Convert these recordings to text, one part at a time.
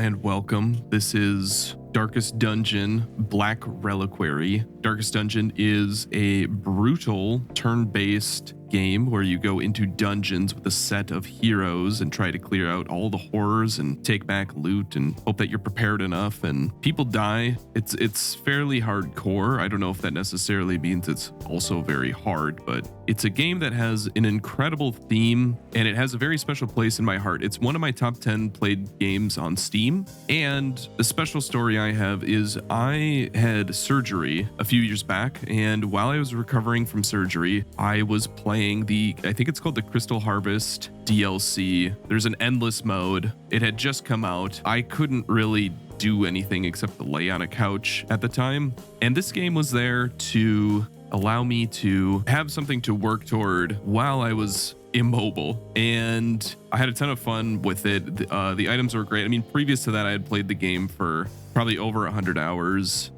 and welcome. This is Darkest Dungeon, Black Reliquary. Darkest Dungeon is a brutal turn-based game where you go into dungeons with a set of heroes and try to clear out all the horrors and take back loot and hope that you're prepared enough, and people die. It's fairly hardcore. I don't know if that necessarily means it's also very hard, but it's a game that has an incredible theme and it has a very special place in my heart. It's one of my top 10 played games on Steam, and the special story I have is I had surgery a few years back, and while I was recovering from surgery, I was playing I think it's called the Crystal Harvest DLC. There's an endless mode. It had just come out. I couldn't really do anything except to lay on a couch at the time, and this game was there to allow me to have something to work toward while I was immobile, and I had a ton of fun with it. The items were great. I mean, previous to that, I had played the game for probably over 100 hours,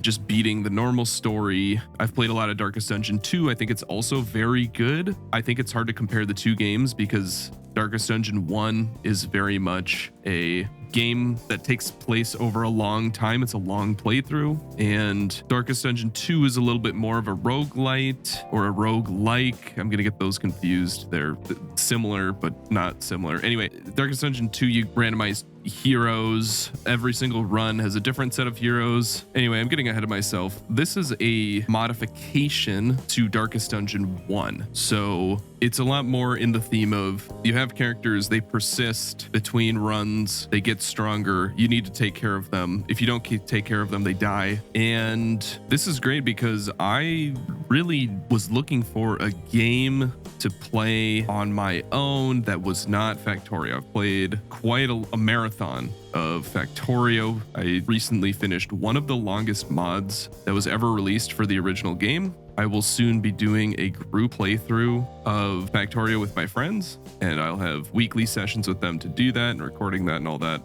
just beating the normal story. I've played a lot of Darkest Dungeon 2. I think it's also very good. I think it's hard to compare the two games because Darkest Dungeon 1 is very much a game that takes place over a long time. It's a long playthrough, and Darkest Dungeon 2 is a little bit more of a roguelite or a roguelike. I'm gonna get those confused. They're similar but not similar. Anyway, Darkest Dungeon 2, you randomize heroes. Every single run has a different set of heroes. Anyway, I'm getting ahead of myself. This is a modification to Darkest Dungeon 1. So it's a lot more in the theme of you have characters, they persist between runs, they get stronger, you need to take care of them. If you don't take care of them, they die. And this is great because I really was looking for a game to play on my own that was not Factorio. I've played quite a marathon of Factorio. I recently finished one of the longest mods that was ever released for the original game. I will soon be doing a group playthrough of Factorio with my friends, and I'll have weekly sessions with them to do that and recording that and all that.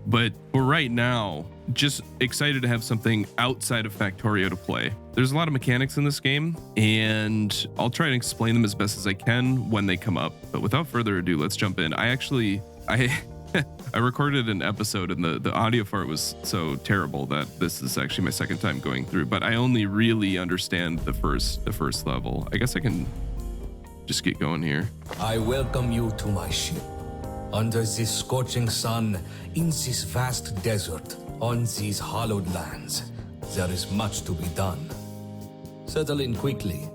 But for right now, just excited to have something outside of Factorio to play. There's a lot of mechanics in this game, and I'll try to explain them as best as I can when they come up. But without further ado, let's jump in. I recorded an episode, and the audio for it was so terrible that this is actually my second time going through, but I only really understand the first level. I guess I can just get going here. I welcome you to my ship. Under this scorching sun, in this vast desert, on these hallowed lands, there is much to be done. Settle in quickly.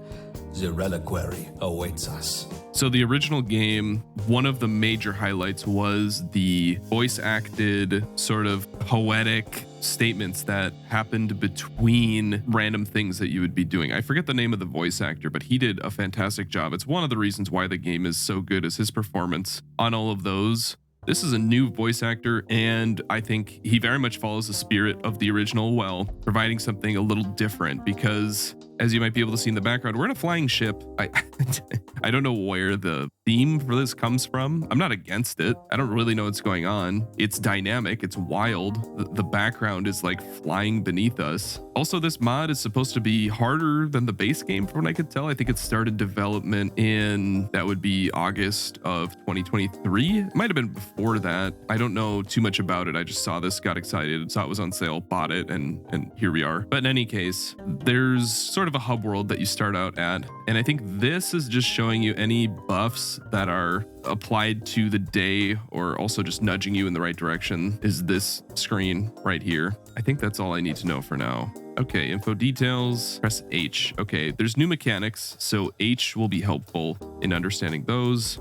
The Reliquary awaits us. So the original game, one of the major highlights was the voice acted sort of poetic statements that happened between random things that you would be doing. I forget the name of the voice actor, but he did a fantastic job. It's one of the reasons why the game is so good, is his performance on all of those. This is a new voice actor, and I think he very much follows the spirit of the original well, providing something a little different because, as you might be able to see in the background, we're in a flying ship. I don't know where the theme for this comes from. I'm not against it. I don't really know what's going on. It's dynamic. It's wild. The background is like flying beneath us. Also, this mod is supposed to be harder than the base game from what I could tell. I think it started development that would be August of 2023. It might have been before that. I don't know too much about it. I just saw this, got excited, saw it was on sale, bought it, and here we are. But in any case, there's sort of a hub world that you start out at, and I think this is just showing you any buffs that are applied to the day, or also just nudging you in the right direction, is this screen right here. I think that's all I need to know for now. Okay, info details, press H. Okay, there's new mechanics, so H will be helpful in understanding those.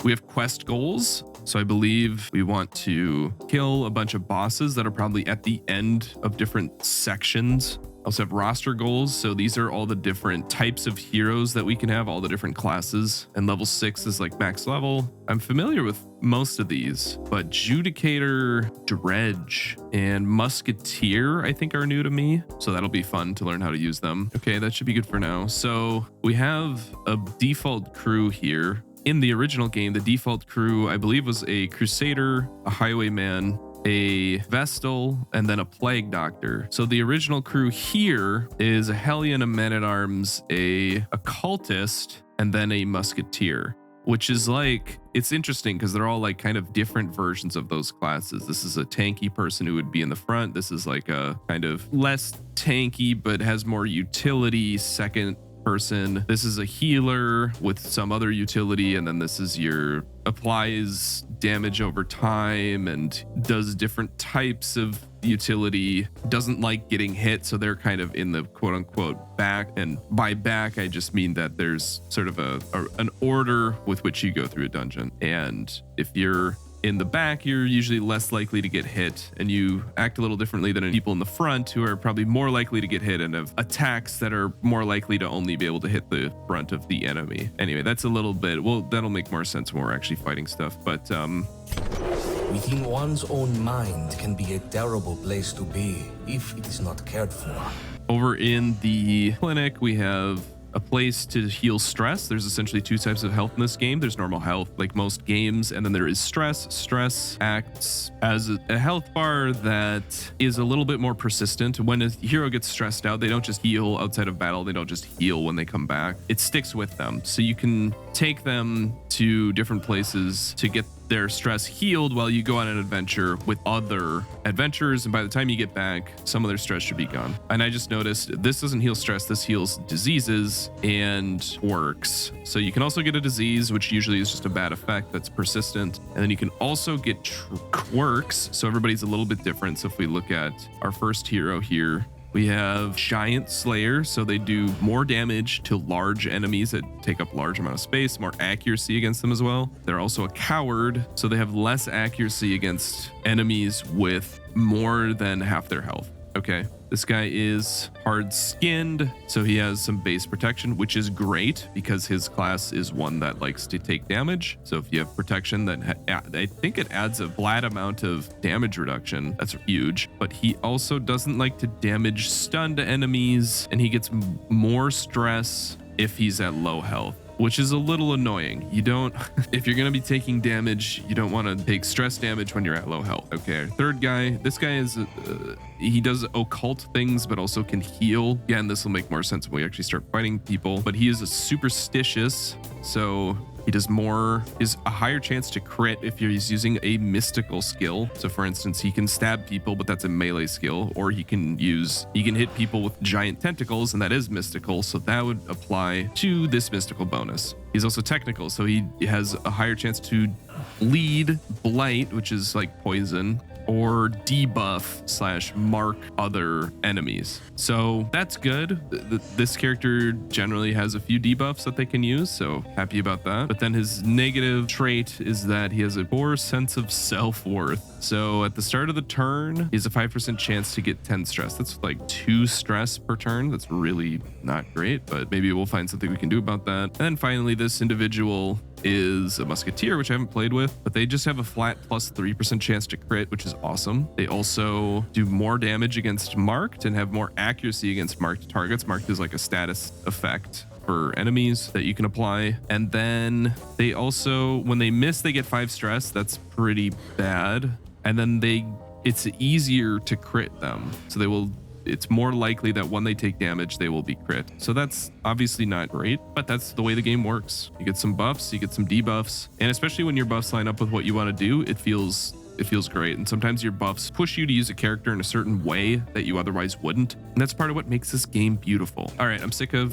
We have quest goals. So I believe we want to kill a bunch of bosses that are probably at the end of different sections. Also have roster goals. So these are all the different types of heroes that we can have, all the different classes. And level 6 is like max level. I'm familiar with most of these, but Judicator, Dredge, and Musketeer, I think, are new to me. So that'll be fun to learn how to use them. Okay, that should be good for now. So we have a default crew here. In the original game, the default crew, I believe, was a Crusader, a Highwayman, a Vestal, and then a Plague Doctor. So the original crew here is a Hellion, a Man-at-Arms, a Occultist, and then a Musketeer. which is like, it's interesting because they're all like kind of different versions of those classes. This is a tanky person who would be in the front. This is like a kind of less tanky but has more utility second person. This is a healer with some other utility, and then this is your applies damage over time and does different types of utility, doesn't like getting hit, so they're kind of in the quote-unquote back. And by back I just mean that there's sort of an order with which you go through a dungeon, and if you're in the back, you're usually less likely to get hit, and you act a little differently than people in the front who are probably more likely to get hit and have attacks that are more likely to only be able to hit the front of the enemy. Anyway, that's a little bit, well, that'll make more sense when we're actually fighting stuff, but Within one's own mind can be a terrible place to be if it is not cared for. Over in the clinic, we have a place to heal stress. There's essentially two types of health in this game. There's normal health, like most games, and then there is stress. Stress acts as a health bar that is a little bit more persistent. When a hero gets stressed out, they don't just heal outside of battle. They don't just heal when they come back. It sticks with them. So you can take them to different places to get their stress healed while you go on an adventure with other adventurers, and by the time you get back, some of their stress should be gone. And I just noticed this doesn't heal stress, this heals diseases and quirks. So you can also get a disease, which usually is just a bad effect that's persistent, and then you can also get quirks. So everybody's a little bit different. So if we look at our first hero here, we have Giant Slayer, so they do more damage to large enemies that take up large amount of space, more accuracy against them as well. They're also a coward, so they have less accuracy against enemies with more than half their health. Okay, this guy is hard skinned, so he has some base protection, which is great because his class is one that likes to take damage. So if you have protection, that I think it adds a flat amount of damage reduction. That's huge. But he also doesn't like to damage stunned enemies, and he gets more stress if he's at low health, which is a little annoying. You don't, if you're gonna be taking damage, you don't want to take stress damage when you're at low health. Okay, our third guy, this guy is, he does occult things, but also can heal. Again, this will make more sense when we actually start fighting people, but he is a superstitious, so he does more, is a higher chance to crit if he's using a mystical skill. So for instance, he can stab people, but that's a melee skill, or he can hit people with giant tentacles, and that is mystical. So that would apply to this mystical bonus. He's also technical, so he has a higher chance to bleed, blight, which is like poison, or debuff / mark other enemies. So that's good. This character generally has a few debuffs that they can use, so happy about that. But then his negative trait is that he has a poor sense of self-worth. So at the start of the turn, he has a 5% chance to get 10 stress. That's like 2 stress per turn. That's really not great, but maybe we'll find something we can do about that. And then finally, this individual is a musketeer, which I haven't played with, but they just have a flat plus 3% chance to crit, which is awesome. They also do more damage against marked and have more accuracy against marked targets. Marked is like a status effect for enemies that you can apply. And then they also, when they miss, they get 5 stress. That's pretty bad. And then it's easier to crit them. So it's more likely that when they take damage, they will be crit. So that's obviously not great, but that's the way the game works. You get some buffs, you get some debuffs, and especially when your buffs line up with what you want to do, it feels great. And sometimes your buffs push you to use a character in a certain way that you otherwise wouldn't. And that's part of what makes this game beautiful. All right, I'm sick of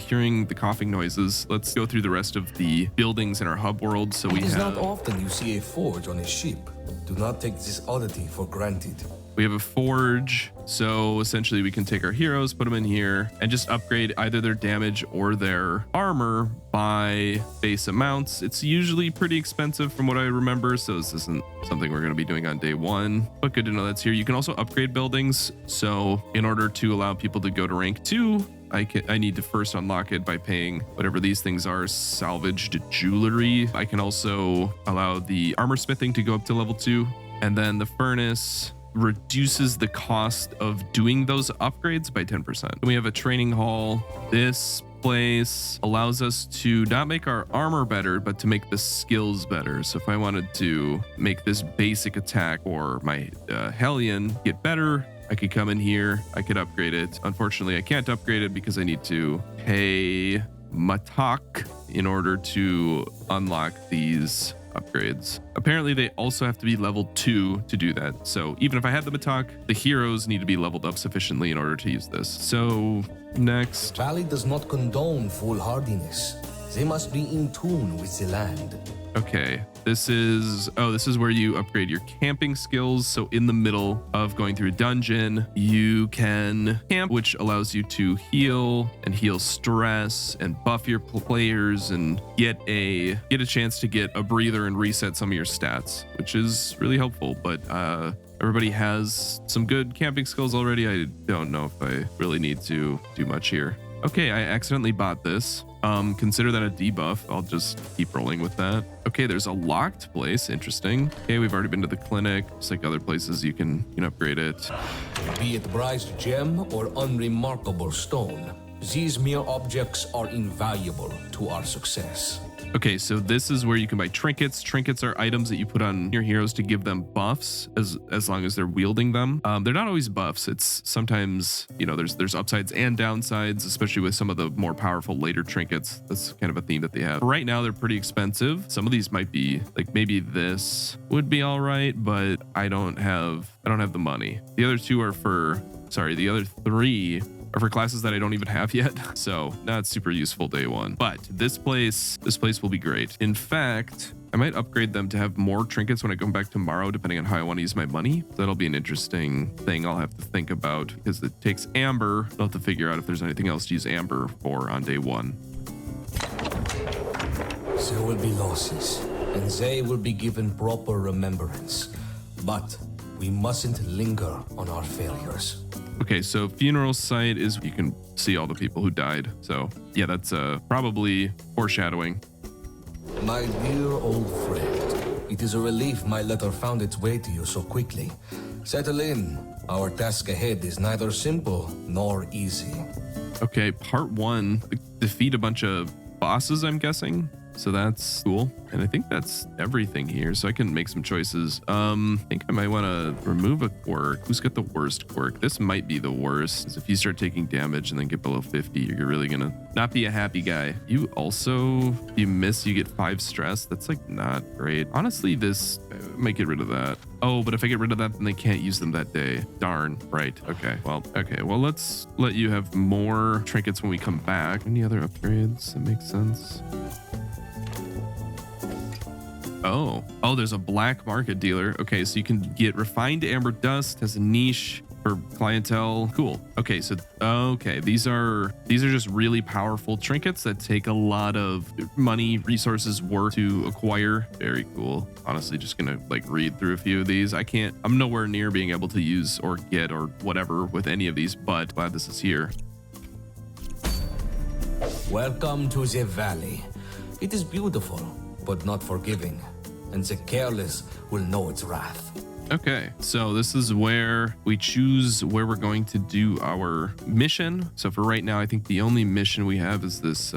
hearing the coughing noises. Let's go through the rest of the buildings in our hub world. So it is not often you see a forge on a ship. Do not take this oddity for granted. We have a forge, so essentially we can take our heroes, put them in here, and just upgrade either their damage or their armor by base amounts. It's usually pretty expensive from what I remember, so this isn't something we're going to be doing on day 1, but good to know that's here. You can also upgrade buildings, so in order to allow people to go to rank 2, I need to first unlock it by paying whatever these things are, salvaged jewelry. I can also allow the armor smithing to go up to level 2, and then the furnace reduces the cost of doing those upgrades by 10%. And we have a training hall. This place allows us to not make our armor better, but to make the skills better. So if I wanted to make this basic attack or my Hellion get better, I could come in here, I could upgrade it. Unfortunately, I can't upgrade it because I need to pay Matak in order to unlock these upgrades. Apparently they also have to be level 2 to do that. So even if I had the Matak, the heroes need to be leveled up sufficiently in order to use this. So next. Valley does not condone foolhardiness. They must be in tune with the land. Okay, this is where you upgrade your camping skills. So in the middle of going through a dungeon, you can camp, which allows you to heal stress and buff your players and get a chance to get a breather and reset some of your stats, which is really helpful. But everybody has some good camping skills already. I don't know if I really need to do much here. Okay, I accidentally bought this. Consider that a debuff. I'll just keep rolling with that. Okay, there's a locked place. Interesting. Okay, we've already been to the clinic. Just like other places, you can upgrade it. Be it prized gem or unremarkable stone, these mere objects are invaluable to our success. Okay, so this is where you can buy trinkets. Trinkets are items that you put on your heroes to give them buffs as long as they're wielding them. They're not always buffs. It's sometimes, there's upsides and downsides, especially with some of the more powerful later trinkets. That's kind of a theme that they have. Right now, they're pretty expensive. Some of these might be like maybe this would be all right, but I don't have the money. The other three are for classes that I don't even have yet, so not super useful day one. But this place will be great. In fact, I might upgrade them to have more trinkets when I come back tomorrow, depending on how I want to use my money. That'll be an interesting thing I'll have to think about because it takes amber. I'll have to figure out if there's anything else to use amber for on day one. There will be losses, and they will be given proper remembrance. But we mustn't linger on our failures. Okay, so funeral site is you can see all the people who died. So yeah, that's probably foreshadowing. My dear old friend, it is a relief my letter found its way to you so quickly. Settle in. Our task ahead is neither simple nor easy. Okay, part 1, defeat a bunch of bosses, I'm guessing. So that's cool. And I think that's everything here. So I can make some choices. I think I might want to remove a quirk. Who's got the worst quirk? This might be the worst. 'Cause if you start taking damage and then get below 50, you're really gonna not be a happy guy. You also, you miss, you get 5 stress. That's like not great. Honestly, this I might get rid of that. Oh, but if I get rid of that, then they can't use them that day. Darn. Right. Okay. Well, let's let you have more trinkets when we come back. Any other upgrades? That makes sense. Oh, there's a black market dealer. Okay, so you can get refined amber dust, has a niche for clientele. Cool. Okay, so these are just really powerful trinkets that take a lot of money, resources, work to acquire. Very cool. Honestly, just gonna like read through a few of these. I'm nowhere near being able to use or get or whatever with any of these, but glad this is here. Welcome to the valley. It is beautiful, but not forgiving, and the careless will know its wrath. Okay, so this is where we choose where we're going to do our mission. So for right now, I think the only mission we have is this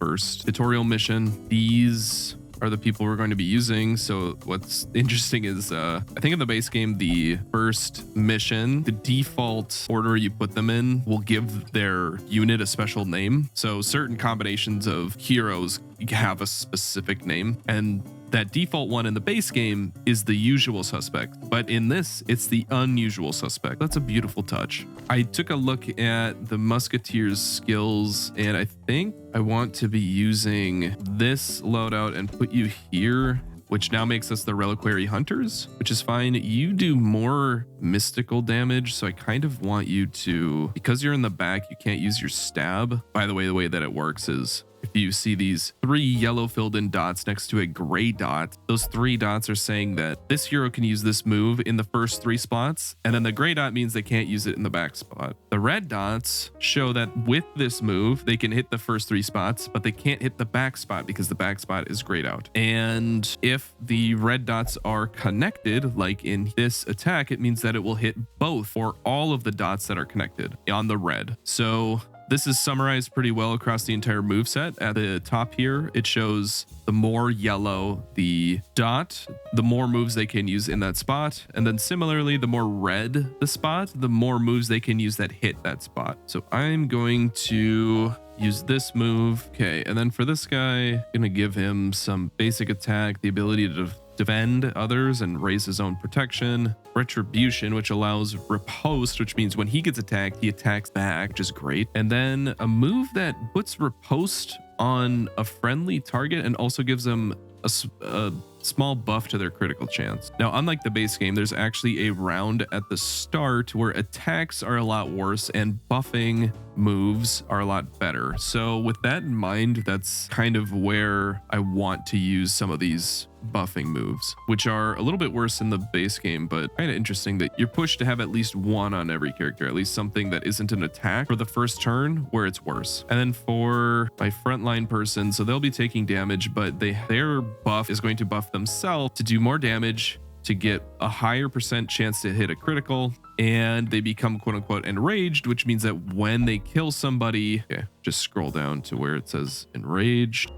first tutorial mission. These are the people we're going to be using. So what's interesting is I think in the base game, the first mission, the default order you put them in will give their unit a special name. So certain combinations of heroes have a specific name, and that default one in the base game is the usual suspect, but in this, it's the unusual suspect. That's a beautiful touch. I took a look at the Musketeer's skills, and I think I want to be using this loadout and put you here, which now makes us the Reliquary Hunters, which is fine. You do more mystical damage, so I kind of want you to, because you're in the back, you can't use your stab. By the way that it works is, if you see these 3 yellow filled in dots next to a gray dot, those 3 dots are saying that this hero can use this move in the first 3 spots, and then the gray dot means they can't use it in the back spot. The red dots show that with this move, they can hit the first 3 spots, but they can't hit the back spot because the back spot is grayed out. And if the red dots are connected, like in this attack, it means that it will hit both or all of the dots that are connected on the red. So this is summarized pretty well across the entire moveset. At the top here, it shows the more yellow the dot, the more moves they can use in that spot. And then similarly, the more red the spot, the more moves they can use that hit that spot. So I'm going to use this move. Okay, and then for this guy, gonna give him some basic attack, the ability to defend others and raise his own protection. Retribution, which allows riposte, which means when he gets attacked, he attacks back, which is great. And then a move that puts riposte on a friendly target and also gives them a small buff to their critical chance. Now, unlike the base game, there's actually a round at the start where attacks are a lot worse and buffing moves are a lot better. So with that in mind, that's kind of where I want to use some of these buffing moves, which are a little bit worse in the base game, but kind of interesting that you're pushed to have at least one on every character, at least something that isn't an attack for the first turn where it's worse. And then for my frontline person, so they'll be taking damage, but their buff is going to buff themselves to do more damage, to get a higher percent chance to hit a critical, and they become quote unquote enraged, which means that when they kill somebody, okay, just scroll down to where it says enraged.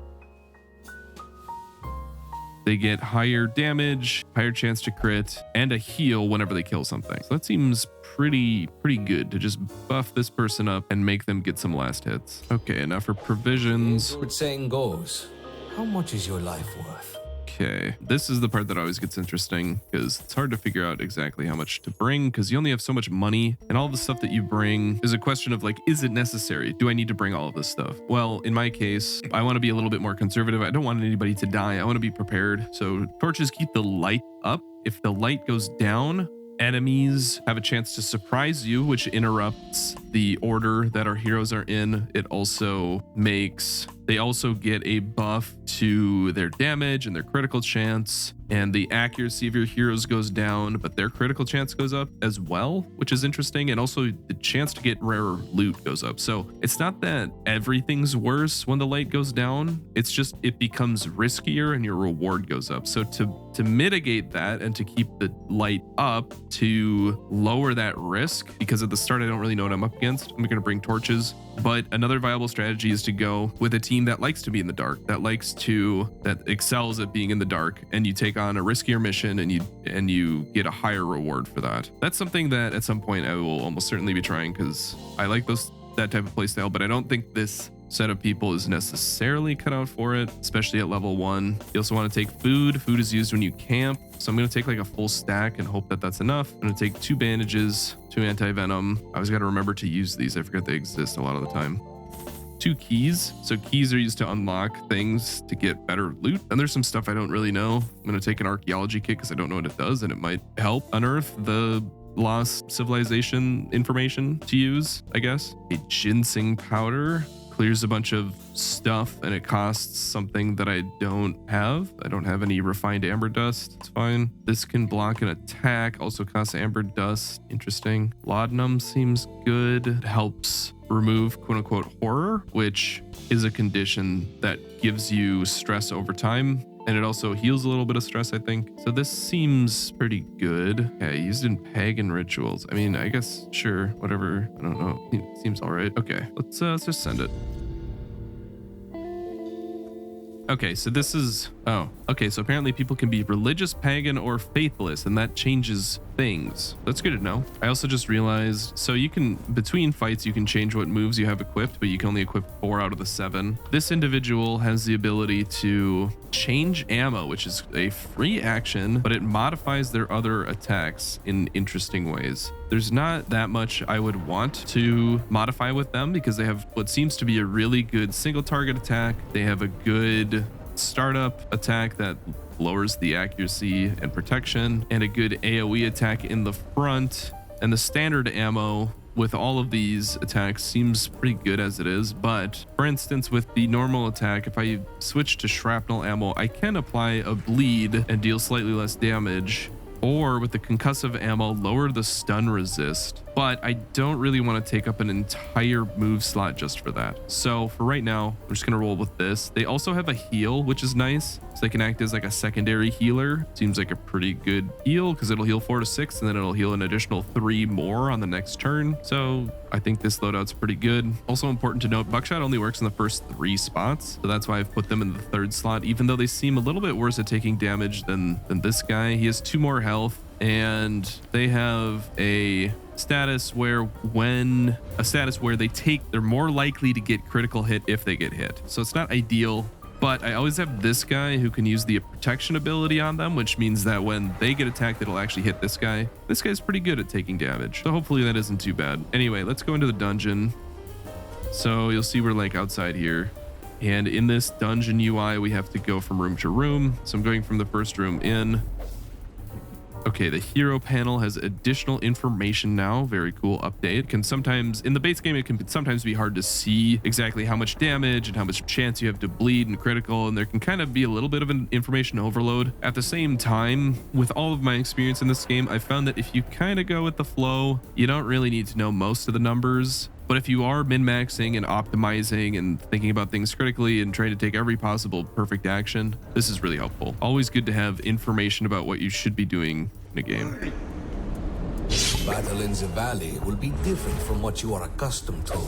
They get higher damage, higher chance to crit, and a heal whenever they kill something. So that seems pretty good to just buff this person up and make them get some last hits. Okay, now for provisions. What saying goes, how much is your life worth? Okay, this is the part that always gets interesting because it's hard to figure out exactly how much to bring because you only have so much money, and all the stuff that you bring is a question of like, is it necessary? Do I need to bring all of this stuff? Well, in my case, I want to be a little bit more conservative. I don't want anybody to die. I want to be prepared. So torches keep the light up. If the light goes down, enemies have a chance to surprise you, which interrupts the order that our heroes are in. They also get a buff to their damage and their critical chance, and the accuracy of your heroes goes down, but their critical chance goes up as well, which is interesting. And also the chance to get rarer loot goes up. So it's not that everything's worse when the light goes down. It's just, it becomes riskier and your reward goes up. So to mitigate that and to keep the light up to lower that risk, because at the start, I don't really know what I'm up against, I'm going to bring torches. But another viable strategy is to go with a team that likes to be in the dark, that excels at being in the dark, and you take on a riskier mission and you get a higher reward for that. That's something that at some point I will almost certainly be trying because I like that type of playstyle, but I don't think this set of people is necessarily cut out for it, especially at level 1. You also want to take food. Food is used when you camp. So I'm going to take like a full stack and hope that that's enough. I'm going to take 2 bandages, 2 anti-venom. I always got to remember to use these. I forget they exist a lot of the time. 2 keys. So keys are used to unlock things to get better loot. And there's some stuff I don't really know. I'm going to take an archaeology kit because I don't know what it does, and it might help unearth the lost civilization information to use, I guess. A ginseng powder clears a bunch of stuff and it costs something that I don't have. I don't have any refined amber dust. It's fine. This can block an attack, also costs amber dust. Interesting. Laudanum seems good. It helps remove quote unquote horror, which is a condition that gives you stress over time. And it also heals a little bit of stress, I think. So this seems pretty good. Okay, used in pagan rituals. I mean, I guess, sure, whatever. I don't know. It seems all right. Okay, let's just send it. Okay, so this is, okay, so apparently people can be religious, pagan, or faithless, and that changes things. That's good to know. I also just realized, so you can, between fights, you can change what moves you have equipped, but you can only equip 4 out of the 7. This individual has the ability to change ammo, which is a free action, but it modifies their other attacks in interesting ways. There's not that much I would want to modify with them because they have what seems to be a really good single target attack. They have a good startup attack that lowers the accuracy and protection, and a good AoE attack in the front. And the standard ammo with all of these attacks seems pretty good as it is. But for instance, with the normal attack, if I switch to shrapnel ammo, I can apply a bleed and deal slightly less damage. Or with the concussive ammo, lower the stun resist. But I don't really want to take up an entire move slot just for that. So for right now, I'm just going to roll with this. They also have a heal, which is nice. So they can act as like a secondary healer. Seems like a pretty good heal because it'll heal 4 to 6 and then it'll heal an additional 3 more on the next turn. So I think this loadout's pretty good. Also important to note, buckshot only works in the first 3 spots. So that's why I've put them in the 3rd slot, even though they seem a little bit worse at taking damage than this guy. He has 2 more health, and they have a status where they're more likely to get critical hit if they get hit. So it's not ideal, but I always have this guy who can use the protection ability on them, which means that when they get attacked, it'll actually hit this guy. This guy's pretty good at taking damage, so hopefully that isn't too bad. Anyway, let's go into the dungeon. So you'll see we're like outside here. And in this dungeon UI, we have to go from room to room. So I'm going from the first room in. Okay, the hero panel has additional information now. Very cool update. It can sometimes, in the base game, it can sometimes be hard to see exactly how much damage and how much chance you have to bleed and critical, and there can kind of be a little bit of an information overload. At the same time, with all of my experience in this game, I found that if you kind of go with the flow, you don't really need to know most of the numbers. But if you are min-maxing and optimizing and thinking about things critically and trying to take every possible perfect action, this is really helpful. Always good to have information about what you should be doing in a game. Battle in the valley will be different from what you are accustomed to.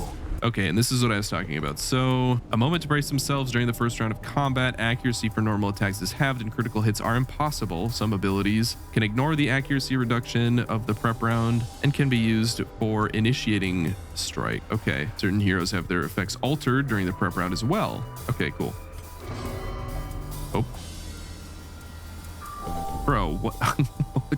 Okay, and this is what I was talking about. So, a moment to brace themselves during the first round of combat. Accuracy for normal attacks is halved and critical hits are impossible. Some abilities can ignore the accuracy reduction of the prep round and can be used for initiating strike. Okay, certain heroes have their effects altered during the prep round as well. Okay, cool. Oh. Bro, what?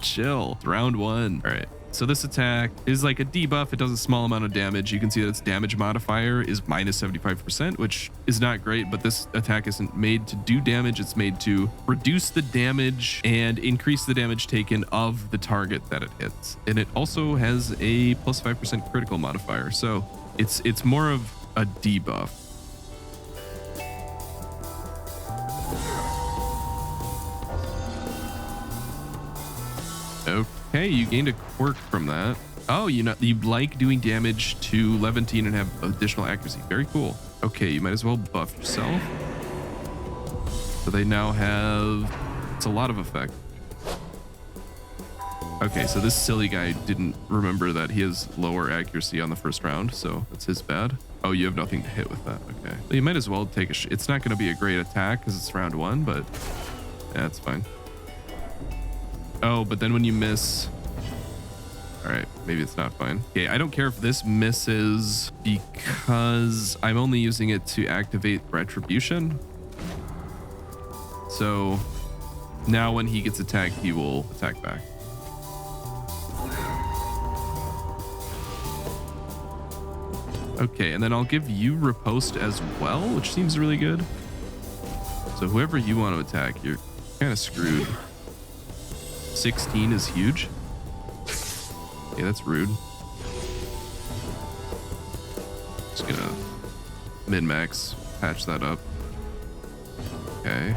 Chill. It's round one. All right. So this attack is like a debuff. It does a small amount of damage. You can see that its damage modifier is minus 75%, which is not great, but this attack isn't made to do damage. It's made to reduce the damage and increase the damage taken of the target that it hits. And it also has a plus 5% critical modifier. So it's more of a debuff. Okay, you gained a quirk from that. Oh, you like doing damage to Levantine and have additional accuracy. Very cool. Okay, you might as well buff yourself. So they now have, it's a lot of effect. Okay, so this silly guy didn't remember that he has lower accuracy on the first round, so that's his bad. Oh, you have nothing to hit with that. Okay, well, you might as well take a it's not going to be a great attack because it's round one, but yeah, it's fine. Oh, but then when you miss, all right, maybe it's not fine. Okay, I don't care if this misses because I'm only using it to activate retribution. So now when he gets attacked, he will attack back. Okay, and then I'll give you riposte as well, which seems really good. So whoever you want to attack, you're kind of screwed. 16 is huge. Yeah, that's rude. Just gonna min-max, patch that up. Okay.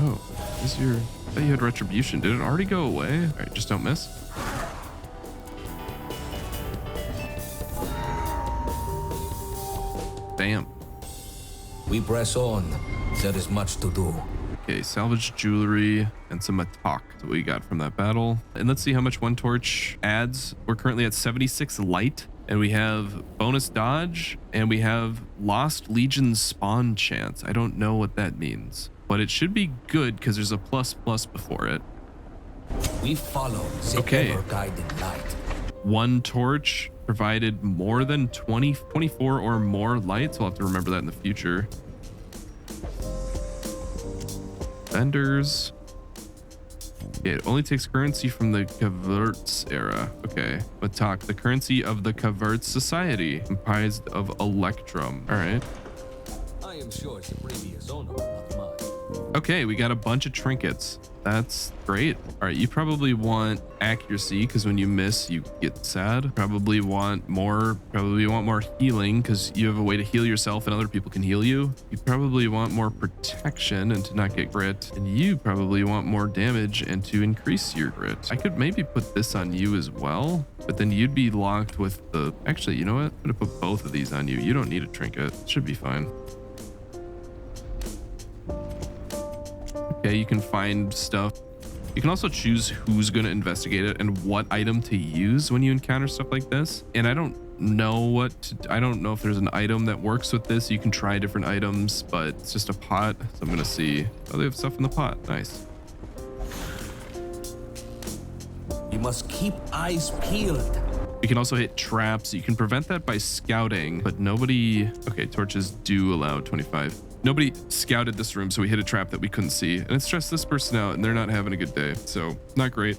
Oh, is your... I thought you had retribution. Did it already go away? All right, just don't miss. Damn. We press on. There is much to do. Okay, salvage jewelry and some attack. That's what we got from that battle. And let's see how much one torch adds. We're currently at 76 light, and we have bonus dodge, and we have Lost Legion spawn chance. I don't know what that means, but it should be good because there's a ++ before it. We follow the ever-guiding light. One torch provided more than 24 or more lights. We'll have to remember that in the future. Vendors. Okay, it only takes currency from the Caverts era. Okay. Matak, the currency of the Caverts society, comprised of Electrum. All right. I am sure it's the previous owner, not mine. Okay, we got a bunch of trinkets. That's great. All right, you probably want accuracy because when you miss, you get sad. Probably want more healing because you have a way to heal yourself and other people can heal you. You probably want more protection and to not get grit. And you probably want more damage and to increase your grit. I could maybe put this on you as well, but then you'd be locked with the... Actually, you know what? I'm gonna put both of these on you. You don't need a trinket. It should be fine. Okay, you can find stuff. You can also choose who's going to investigate it and what item to use when you encounter stuff like this. And I don't know if there's an item that works with this. You can try different items, but it's just a pot. So I'm going to see. Oh, they have stuff in the pot. Nice. We must keep eyes peeled. We can also hit traps. You can prevent that by scouting, but nobody... Okay, torches do allow 25. Nobody scouted this room, so we hit a trap that we couldn't see. And it stressed this person out, and they're not having a good day. So, not great.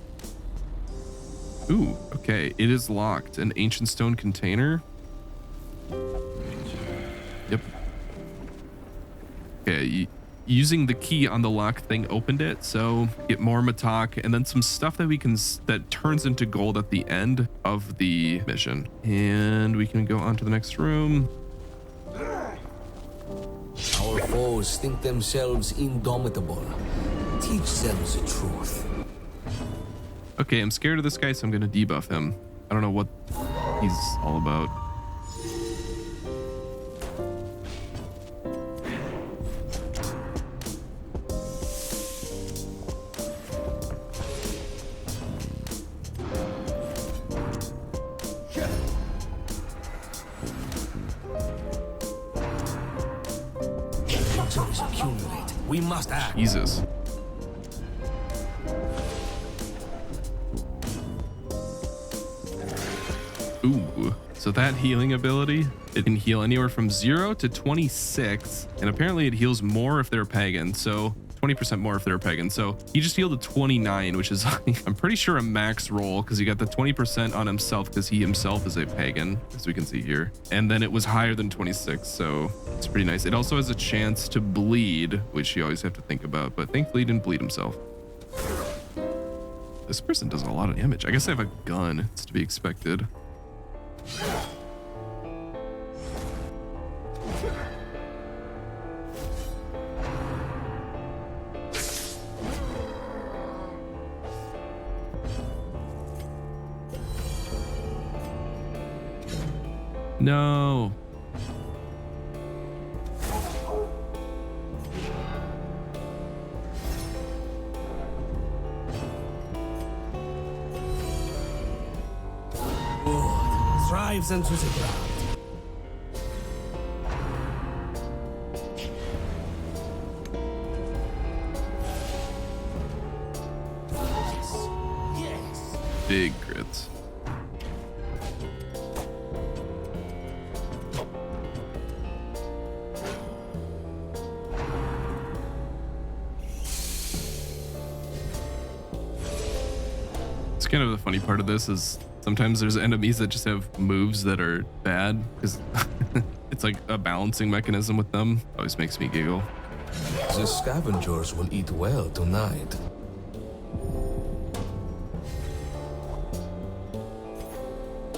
Ooh, okay. It is locked. An ancient stone container. Yep. Okay, using the key on the lock thing opened it, so get more matok and then some stuff that we can that turns into gold at the end of the mission. And we can go on to the next room. Our foes think themselves indomitable. Teach them the truth. Okay, I'm scared of this guy, so I'm gonna debuff him. I don't know what he's all about. We must act. Jesus. Ooh, so that healing ability, it can heal anywhere from 0 to 26, and apparently it heals more if they're pagan, so 20% more if they're pagan. So he just healed a 29, which is, I'm pretty sure a max roll, because he got the 20% on himself because he himself is a pagan, as we can see here. And then it was higher than 26, so it's pretty nice. It also has a chance to bleed, which you always have to think about, but thankfully he didn't bleed himself. This person does a lot of damage. I guess I have a gun. It's to be expected. No. Drives into the ground. Yes. Big crits. It's kind of the funny part of this is sometimes there's enemies that just have moves that are bad because it's like a balancing mechanism with them. Always makes me giggle. The scavengers will eat well tonight.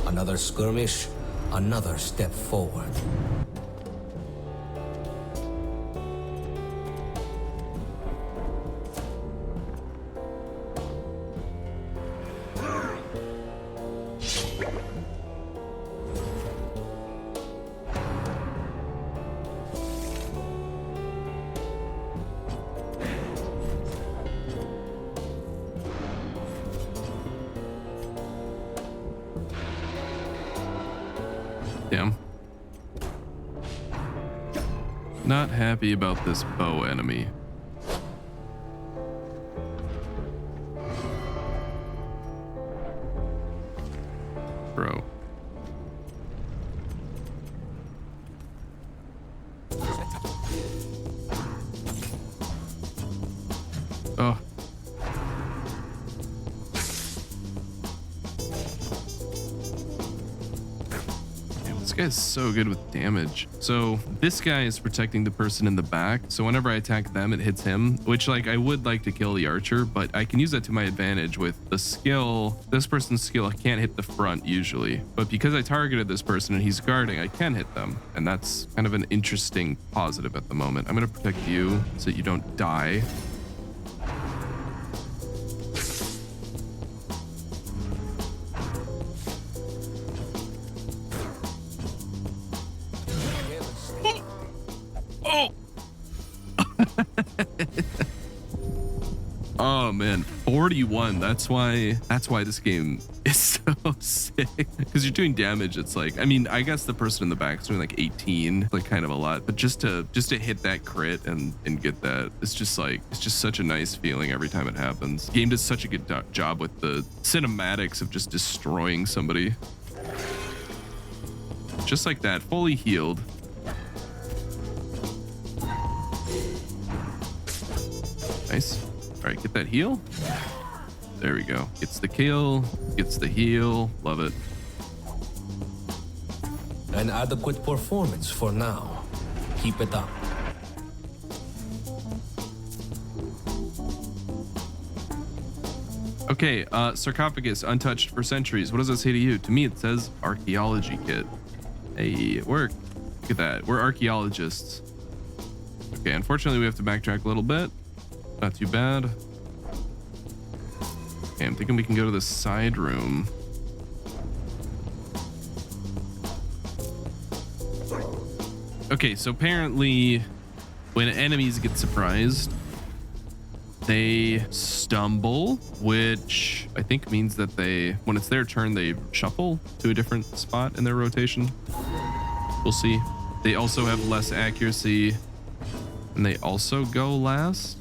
Another skirmish, another step forward. Damn. Not happy about this bow enemy. Bro. Oh. This guy's so good with damage. So this guy is protecting the person in the back. So whenever I attack them, it hits him, which like I would like to kill the archer, but I can use that to my advantage with the skill. This person's skill, I can't hit the front usually, but because I targeted this person and he's guarding, I can hit them. And that's kind of an interesting positive at the moment. I'm going to protect you so that you don't die. Oh man, 41. That's why this game is so sick. Because you're doing damage. It's like, I mean, I guess the person in the back is doing like 18, like kind of a lot. But just to hit that crit and get that, it's just like, it's just such a nice feeling every time it happens. The game does such a good job with the cinematics of just destroying somebody. Just like that, fully healed. Nice. All right, get that heal. There we go. Gets the kill, gets the heal. Love it. An adequate performance for now. Keep it up. Okay, sarcophagus, untouched for centuries. What does that say to you? To me, it says archaeology kit. Hey, it worked. Look at that. We're archaeologists. Okay, unfortunately, we have to backtrack a little bit. Not too bad. Okay, I'm thinking we can go to the side room. Okay, so apparently when enemies get surprised, they stumble, which I think means that when it's their turn, they shuffle to a different spot in their rotation. We'll see. They also have less accuracy, and they also go last.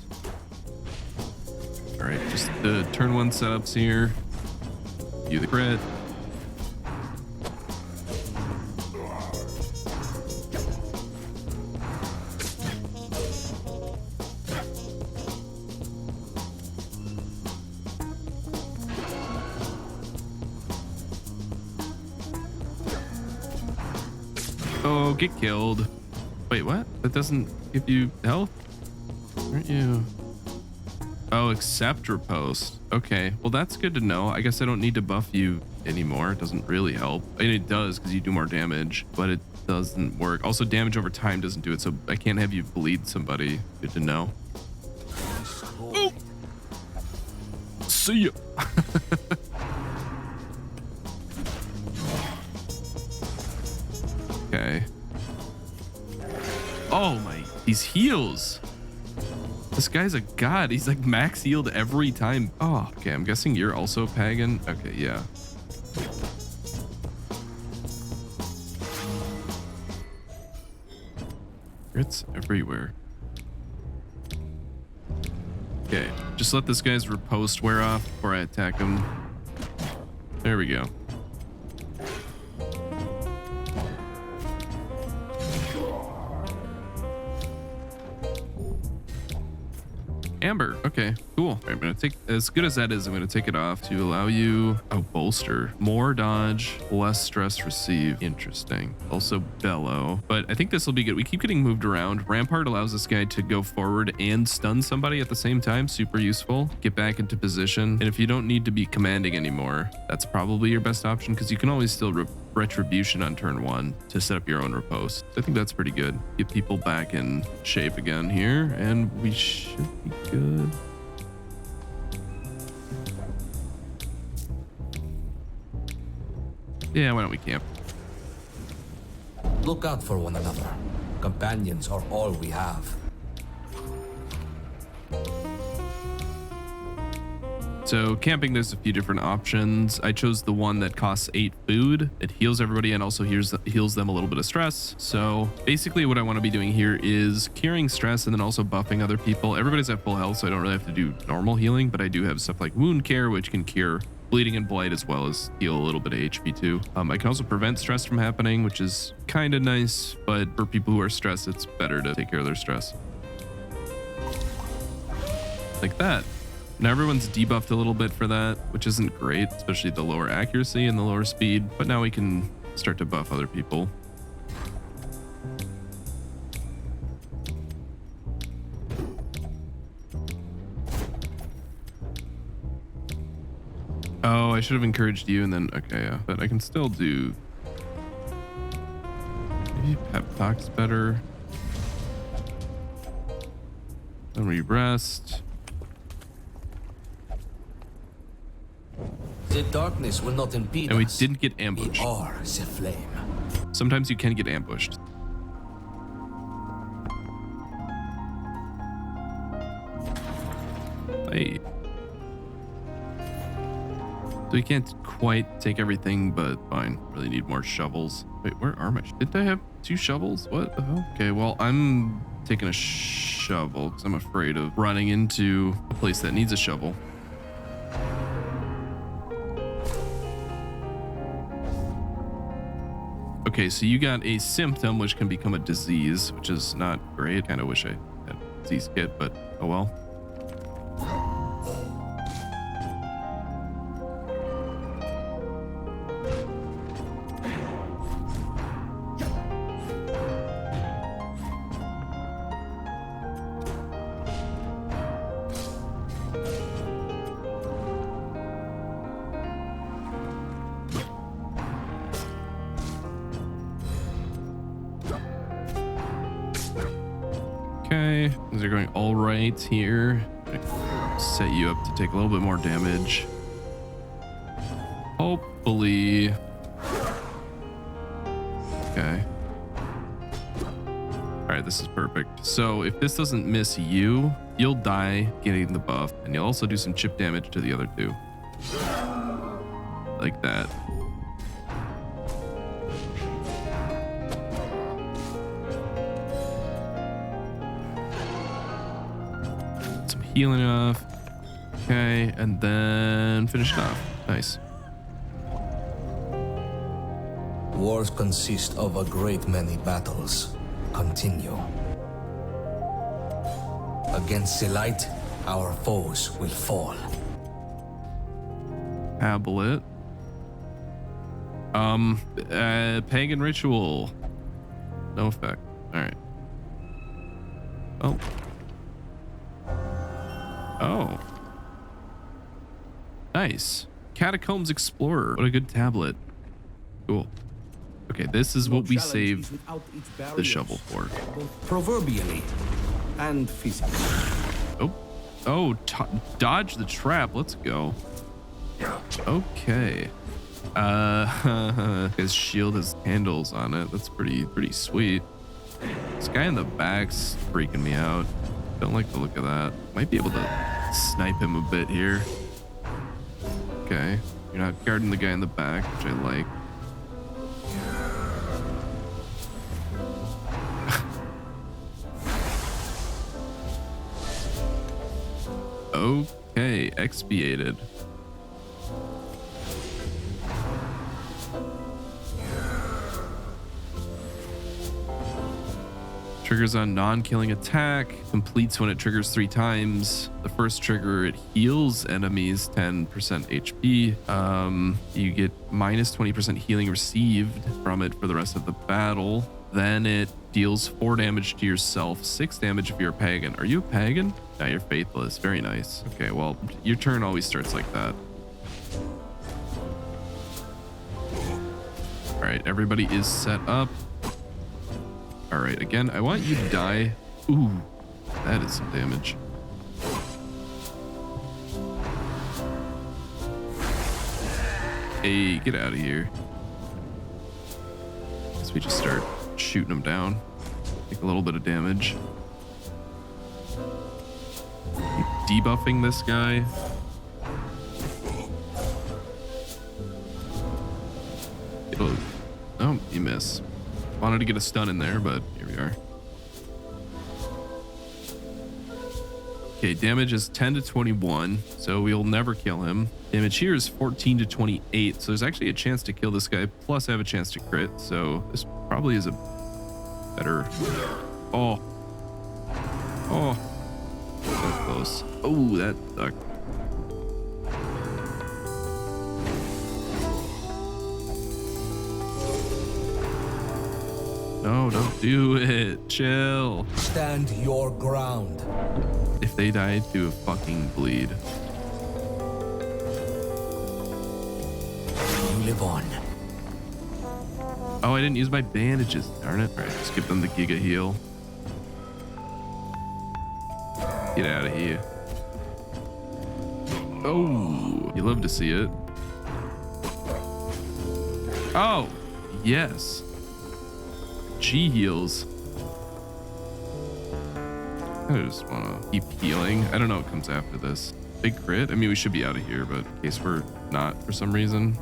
All right, just the turn 1 setups here. Do the crit. Oh, get killed. Wait, what? That doesn't give you health? Aren't you? Oh, accept riposte. Okay, well that's good to know. I guess I don't need to buff you anymore. It doesn't really help. I mean, it does because you do more damage, but it doesn't work. Also, damage over time doesn't do it, so I can't have you bleed somebody. Good to know. Oh. See ya. Okay. Oh my, these heals. This guy's a god. He's like max healed every time. Oh, okay. I'm guessing you're also pagan. Okay, yeah. It's everywhere. Okay, just let this guy's riposte wear off before I attack him. There we go. Amber. Okay, cool. Right, I'm gonna take, as good as that is, I'm gonna take it off to allow you bolster, more dodge, less stress receive. Interesting. Also bellow, but I think this will be good. We keep getting moved around. Rampart allows this guy to go forward and stun somebody at the same time. Super useful. Get back into position, and if you don't need to be commanding anymore, that's probably your best option because you can always still retribution on turn 1 to set up your own riposte. I think that's pretty good. Get people back in shape again here, and we should be good. Yeah, why don't we camp? Look out for one another. Companions are all we have. So camping, there's a few different options. I chose the one that costs 8 food. It heals everybody and also heals them a little bit of stress. So basically what I want to be doing here is curing stress and then also buffing other people. Everybody's at full health, so I don't really have to do normal healing, but I do have stuff like wound care, which can cure bleeding and blight as well as heal a little bit of HP too. I can also prevent stress from happening, which is kind of nice, but for people who are stressed, it's better to take care of their stress. Like that. Now everyone's debuffed a little bit for that, which isn't great, especially the lower accuracy and the lower speed, but now we can start to buff other people. Oh, I should have encouraged you and then, okay, yeah, but I can still do, maybe pep talk's better. Then we rest. The darkness will not impede And we us. didn't get ambushed. We are the flame. Sometimes you can get ambushed. Hey. So you can't quite take everything, but fine. Really need more shovels. Wait, where are my... Did I have 2 shovels? What the hell? Okay, well, I'm taking a shovel because I'm afraid of running into a place that needs a shovel. Okay, so you got a symptom which can become a disease, which is not great. Kind of wish I had a disease kit, but oh well. Okay, things are going all right here. Set you up to take a little bit more damage. Hopefully. Okay. All right, this is perfect. So if this doesn't miss you, you'll die getting the buff, and you'll also do some chip damage to the other 2. Like that. Healing off. Okay, and then finish it off. Nice. Wars consist of a great many battles. Continue. Against the light, our foes will fall. Tablet. Pagan ritual. No effect. All right. Oh. Oh. Nice. Catacombs Explorer. What a good tablet. Cool. Okay, this is what we saved the shovel for. Both proverbially and physically. Oh. Oh, dodge the trap. Let's go. Okay. His shield has handles on it. That's pretty sweet. This guy in the back's freaking me out. Don't like the look of that. Might be able to snipe him a bit here. Okay. You're not guarding the guy in the back, which I like. Okay, expiated. Triggers on non-killing attack, completes when it triggers 3 times. The first trigger, it heals enemies 10% HP. You get minus 20% healing received from it for the rest of the battle. Then it deals 4 damage to yourself, 6 damage if you're a pagan. Are you a pagan? No, you're faithless. Very nice. Okay, well, your turn always starts like that. All right, everybody is set up. All right, again, I want you to die. Ooh, that is some damage. Hey, get out of here. Guess we just start shooting them down. Take a little bit of damage. Keep debuffing this guy. Oh, you miss. Wanted to get a stun in there, but here we are. Okay, damage is 10 to 21, so we'll never kill him. Damage here is 14 to 28, so there's actually a chance to kill this guy, plus I have a chance to crit, so this probably is a better... Oh. Oh. So close. Oh, that sucked. No, don't do it. Chill. Stand your ground. If they die, do a fucking bleed. You live on. Oh, I didn't use my bandages. Darn it. All right, just give them the Giga heal. Get out of here. Oh, you love to see it. Oh, yes. G heals. I just want to keep healing. I don't know what comes after this. Big crit. I mean, we should be out of here, but in case we're not for some reason.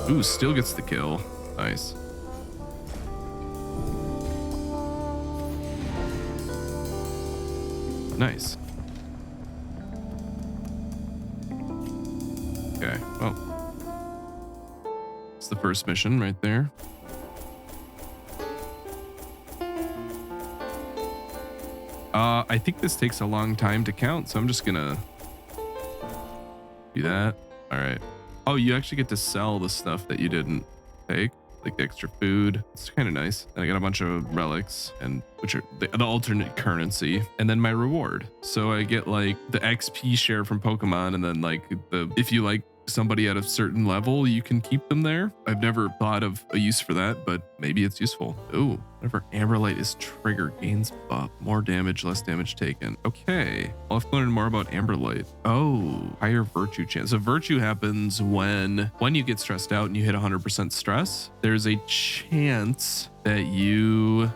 Ooh, still gets the kill. Nice. Nice. Okay, well, it's the first mission right there. I think this takes a long time to count, so I'm just gonna do that. All right. Oh, you actually get to sell the stuff that you didn't take, like the extra food. It's kind of nice. And I got a bunch of relics, and which are the alternate currency, and then my reward. So I get like the XP share from Pokemon, and then like if you like somebody at a certain level, you can keep them there. I've never thought of a use for that, but maybe it's useful. Ooh, whenever Amberlight is triggered, gains buff, more damage, less damage taken. Okay, I'll have to learn more about Amberlight. Oh, higher virtue chance. So virtue happens when you get stressed out and you hit 100% stress. There's a chance that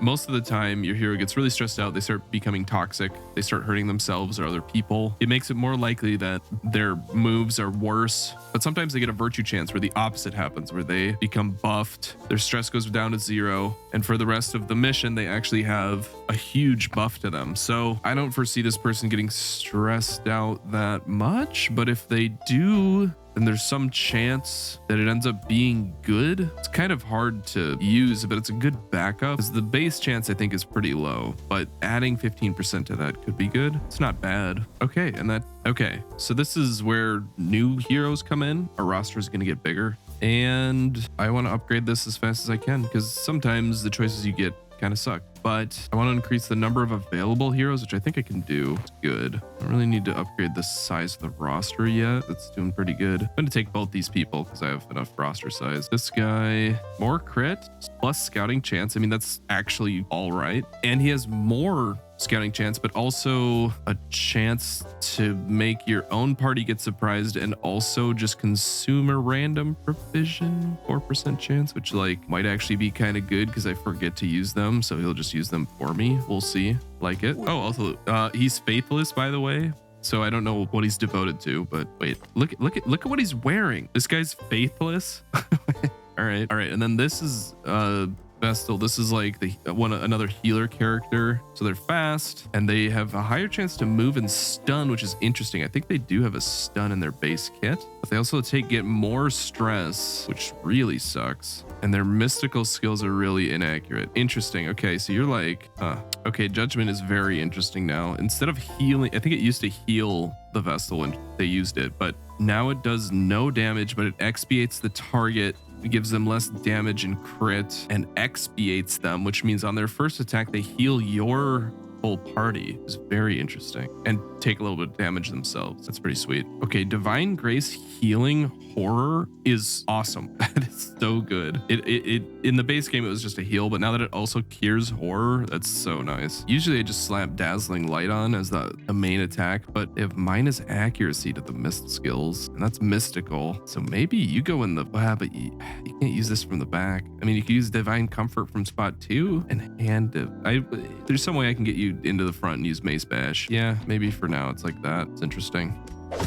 most of the time your hero gets really stressed out, they start becoming toxic, they start hurting themselves or other people. It makes it more likely that their moves are worse, but sometimes they get a virtue chance where the opposite happens, where they become buffed, their stress goes down to 0, and for the rest of the mission they actually have a huge buff to them. So I don't foresee this person getting stressed out that much, but if they do, then there's some chance that it ends up being good. It's kind of hard to use, but it's a good backup because the base chance I think is pretty low, but adding 15% to that could be good. It's not bad. Okay, so this is where new heroes come in. Our roster is going to get bigger, and I want to upgrade this as fast as I can because sometimes the choices you get kind of suck, but I want to increase the number of available heroes, which I think I can do. It's good. I don't really need to upgrade the size of the roster yet. It's doing pretty good. I'm going to take both these people because I have enough roster size. This guy, more crit plus scouting chance. I mean, that's actually all right. And he has more scouting chance, but also a chance to make your own party get surprised and also just consume a random provision, 4% chance, which like might actually be kind of good because I forget to use them, so he'll just use them for me. We'll see. Like it. Oh, also he's faithless, by the way, so I don't know what he's devoted to, but wait, look at what he's wearing. This guy's faithless. all right, and then this is Vestal. This is like another healer character. So they're fast and they have a higher chance to move and stun, which is interesting. I think they do have a stun in their base kit, but they also get more stress, which really sucks. And their mystical skills are really inaccurate. Interesting. Okay, so you're like, okay, Judgment is very interesting now. Instead of healing, I think it used to heal the Vestal when they used it, but now it does no damage, but it expiates the target. It gives them less damage and crit and expiates them, which means on their first attack, they heal your whole party. It's very interesting, and take a little bit of damage themselves. That's pretty sweet. Okay, Divine Grace healing horror is awesome. That is so good. It in the base game it was just a heal, but now that it also cures horror, that's so nice. Usually I just slap Dazzling Light on as the main attack, but if minus accuracy to the mist skills, and that's mystical, so maybe you go in the but you can't use this from the back. I mean, you can use Divine Comfort from spot 2 and hand it. There's some way I can get you into the front and use Mace Bash. Yeah, maybe for now it's like that. It's interesting.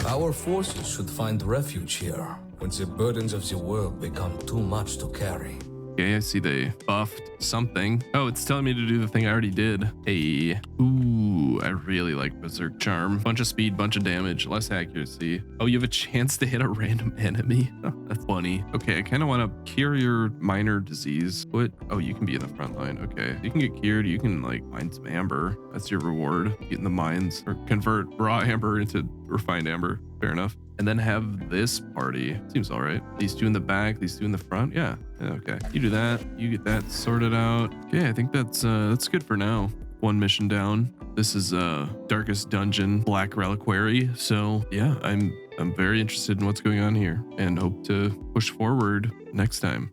Our forces should find refuge here when the burdens of the world become too much to carry. Okay, I see they buffed something. Oh, it's telling me to do the thing I already did. Hey, ooh, I really like Berserk Charm. Bunch of speed, bunch of damage, less accuracy. Oh, you have a chance to hit a random enemy. Oh, that's funny. Okay, I kind of want to cure your minor disease. What? Oh, you can be in the front line. Okay, you can get cured. You can like mine some amber. That's your reward. Get in the mines or convert raw amber into refined amber. Fair enough. And then have this party. Seems all right. These two in the back, these two in the front. Yeah. Okay. You do that. You get that sorted out. Okay. I think that's good for now. One mission down. This is Darkest Dungeon, Black Reliquary. So yeah, I'm very interested in what's going on here and hope to push forward next time.